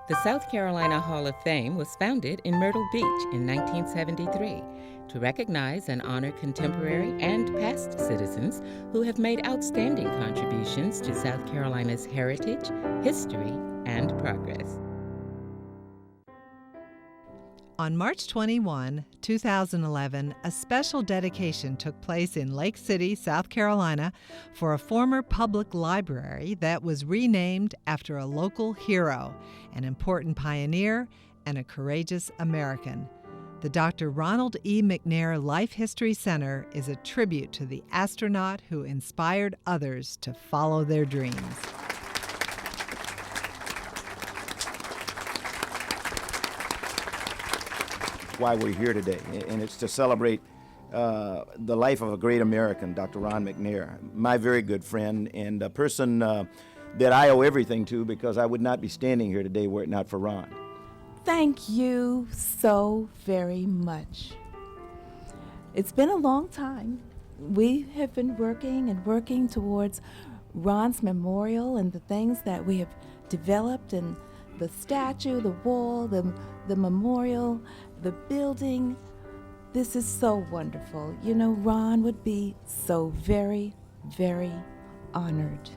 The South Carolina Hall of Fame was founded in Myrtle Beach in 1973 to recognize and honor contemporary and past citizens who have made outstanding contributions to South Carolina's heritage, history, and progress. On March 21, 2011, a special dedication took place in Lake City, South Carolina, for a former public library that was renamed after a local hero, an important pioneer, and a courageous American. The Dr. Ronald E. McNair Life History Center is a tribute to the astronaut who inspired others to follow their dreams. Why we're here today, and it's to celebrate the life of a great American, Dr. Ron McNair, my very good friend and a person that I owe everything to, because I would not be standing here today were it not for Ron. Thank you so very much. It's been a long time. We have been working towards Ron's memorial and the things that we have developed, and the statue, the wall, the memorial, the building. This is so wonderful. You know, Ron would be so very, very honored.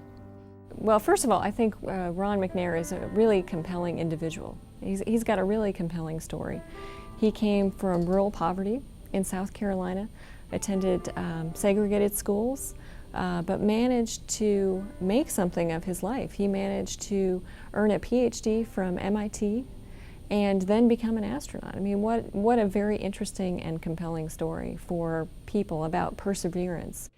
Well, first of all, I think Ron McNair is a really compelling individual. He's got a really compelling story. He came from rural poverty in South Carolina, attended segregated schools, but managed to make something of his life. He managed to earn a PhD from MIT and then become an astronaut. I mean, what a very interesting and compelling story for people about perseverance.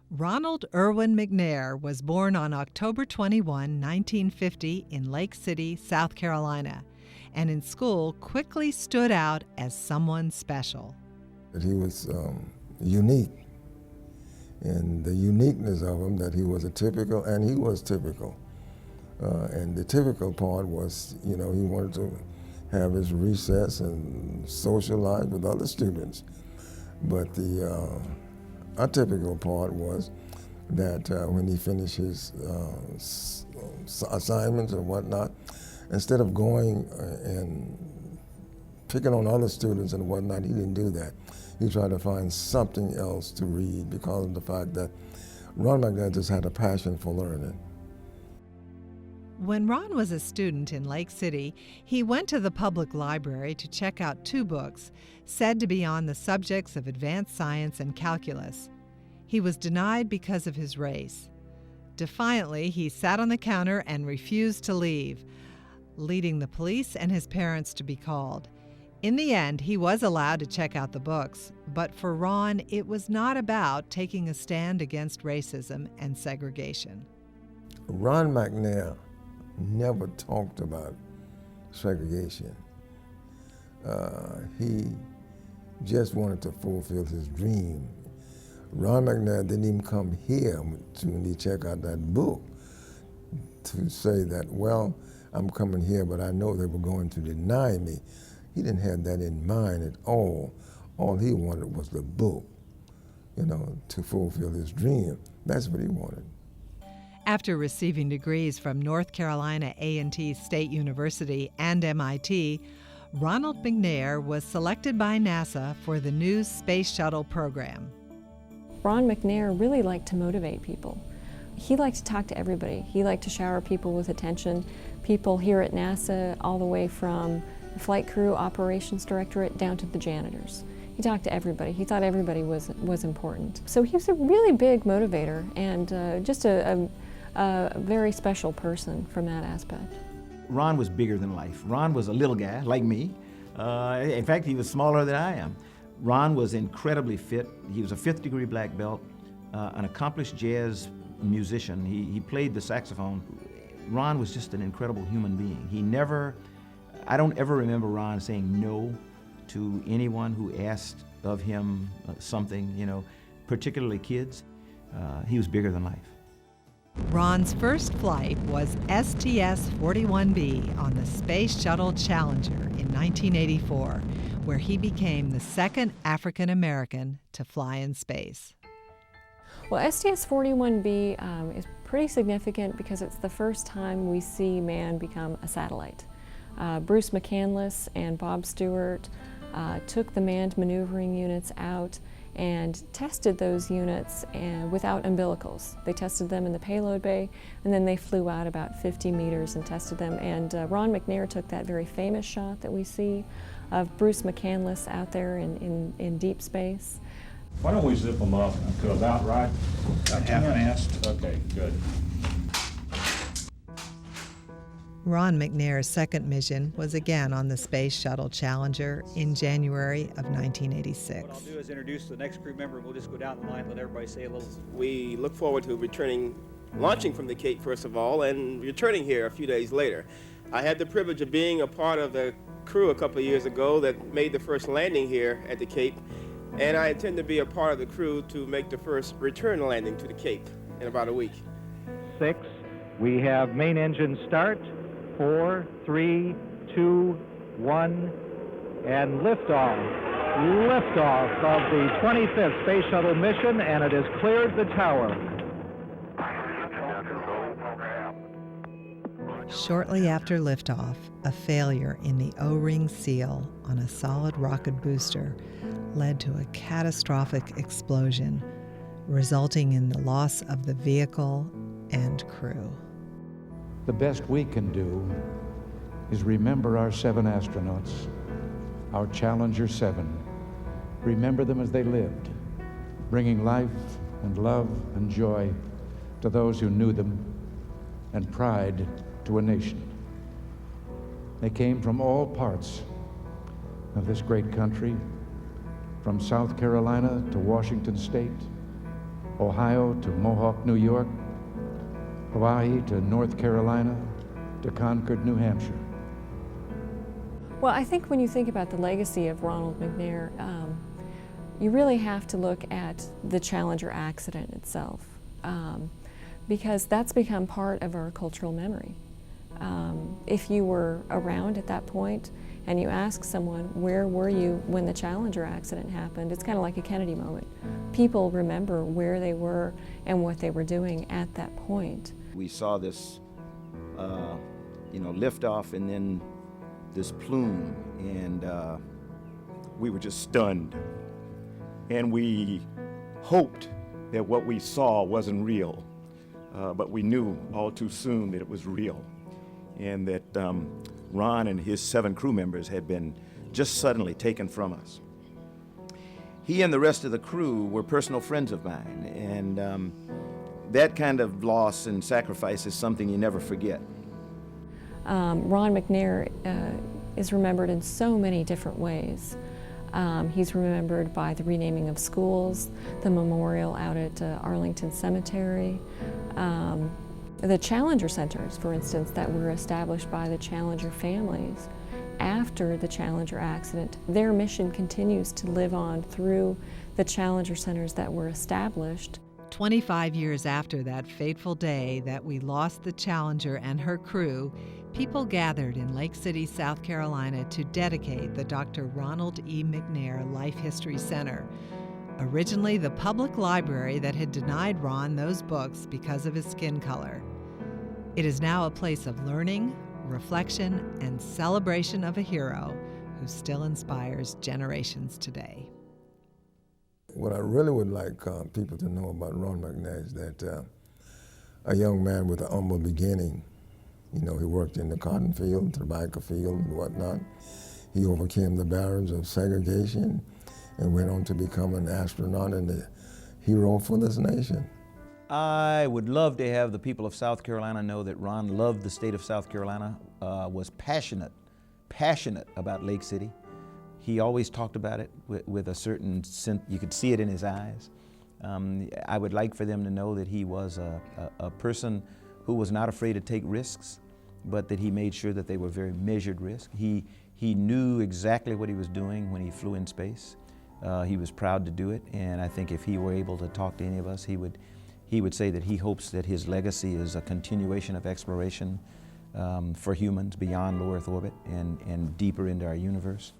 Ronald Irwin McNair was born on October 21, 1950 in Lake City, South Carolina, and in school quickly stood out as someone special. He was unique, and the uniqueness of him, that he was atypical, and he was typical. And the typical part was, you know, he wanted to have his recess and socialize with other students. But the atypical part was that when he finished his assignments and whatnot, instead of going and picking on other students and whatnot, he didn't do that. He tried to find something else to read because of the fact that Ron McNair just had a passion for learning. When Ron was a student in Lake City, he went to the public library to check out 2 books said to be on the subjects of advanced science and calculus. He was denied because of his race. Defiantly, he sat on the counter and refused to leave, leading the police and his parents to be called. In the end, he was allowed to check out the books, but for Ron, it was not about taking a stand against racism and segregation. Ron McNair never talked about segregation. He just wanted to fulfill his dream. Ron McNair didn't even come here when he checked out that book to say that, well, I'm coming here, but I know they were going to deny me. He didn't have that in mind at all. All he wanted was the book, you know, to fulfill his dream. That's what he wanted. After receiving degrees from North Carolina A&T State University and MIT, Ronald McNair was selected by NASA for the new Space Shuttle program. Ron McNair really liked to motivate people. He liked to talk to everybody. He liked to shower people with attention. People here at NASA, all the way from the flight crew, operations directorate, down to the janitors. He talked to everybody. He thought everybody was important. So he was a really big motivator and just a very special person from that aspect. Ron was bigger than life. Ron was a little guy, like me. In fact, he was smaller than I am. Ron was incredibly fit. He was a 5th degree black belt, an accomplished jazz musician. He played the saxophone. Ron was just an incredible human being. I don't ever remember Ron saying no to anyone who asked of him something, you know, particularly kids. He was bigger than life. Ron's first flight was STS-41B on the Space Shuttle Challenger in 1984, where he became the second African American to fly in space. Well, STS-41B is pretty significant because it's the first time we see man become a satellite. Bruce McCandless and Bob Stewart took the manned maneuvering units out and tested those units without umbilicals. They tested them in the payload bay, and then they flew out about 50 meters and tested them. And Ron McNair took that very famous shot that we see of Bruce McCandless out there in deep space. Why don't we zip them up to about right? About half-mast. Okay, good. Ron McNair's second mission was again on the Space Shuttle Challenger in January of 1986. What I'll do is introduce the next crew member. We'll just go down the line, let everybody say a little. We look forward to launching from the Cape first of all, and returning here a few days later. I had the privilege of being a part of the crew a couple of years ago that made the first landing here at the Cape, and I intend to be a part of the crew to make the first return landing to the Cape in about a week. 6, we have main engine start. 4, 3, 2, 1, and liftoff. Liftoff of the 25th Space Shuttle mission, and it has cleared the tower. Shortly after liftoff, a failure in the O-ring seal on a solid rocket booster led to a catastrophic explosion, resulting in the loss of the vehicle and crew. The best we can do is remember our 7 astronauts, our Challenger 7. Remember them as they lived, bringing life and love and joy to those who knew them, and pride to a nation. They came from all parts of this great country, from South Carolina to Washington State, Ohio to Mohawk, New York, Hawaii to North Carolina to Concord, New Hampshire. Well, I think when you think about the legacy of Ronald McNair, you really have to look at the Challenger accident itself, because that's become part of our cultural memory. If you were around at that point and you ask someone, where were you when the Challenger accident happened, it's kind of like a Kennedy moment. People remember where they were and what they were doing at that point. We saw this, liftoff, and then this plume, and we were just stunned. And we hoped that what we saw wasn't real, but we knew all too soon that it was real, and that Ron and his 7 crew members had been just suddenly taken from us. He and the rest of the crew were personal friends of mine, and that kind of loss and sacrifice is something you never forget. Ron McNair is remembered in so many different ways. He's remembered by the renaming of schools, the memorial out at Arlington Cemetery, the Challenger Centers, for instance, that were established by the Challenger families after the Challenger accident. Their mission continues to live on through the Challenger Centers that were established. 25 years after that fateful day that we lost the Challenger and her crew, people gathered in Lake City, South Carolina to dedicate the Dr. Ronald E. McNair Life History Center. Originally the public library that had denied Ron those books because of his skin color. It is now a place of learning, reflection, and celebration of a hero who still inspires generations today. What I really would like people to know about Ron McNair is that a young man with an humble beginning. He worked in the cotton field, tobacco field, and whatnot. He overcame the barriers of segregation and went on to become an astronaut and a hero for this nation. I would love to have the people of South Carolina know that Ron loved the state of South Carolina, was passionate about Lake City. He always talked about it with a certain sense, you could see it in his eyes. I would like for them to know that he was a person who was not afraid to take risks, but that he made sure that they were very measured risks. He knew exactly what he was doing when he flew in space. He was proud to do it, and I think if he were able to talk to any of us, he would say that he hopes that his legacy is a continuation of exploration for humans beyond low Earth orbit and deeper into our universe.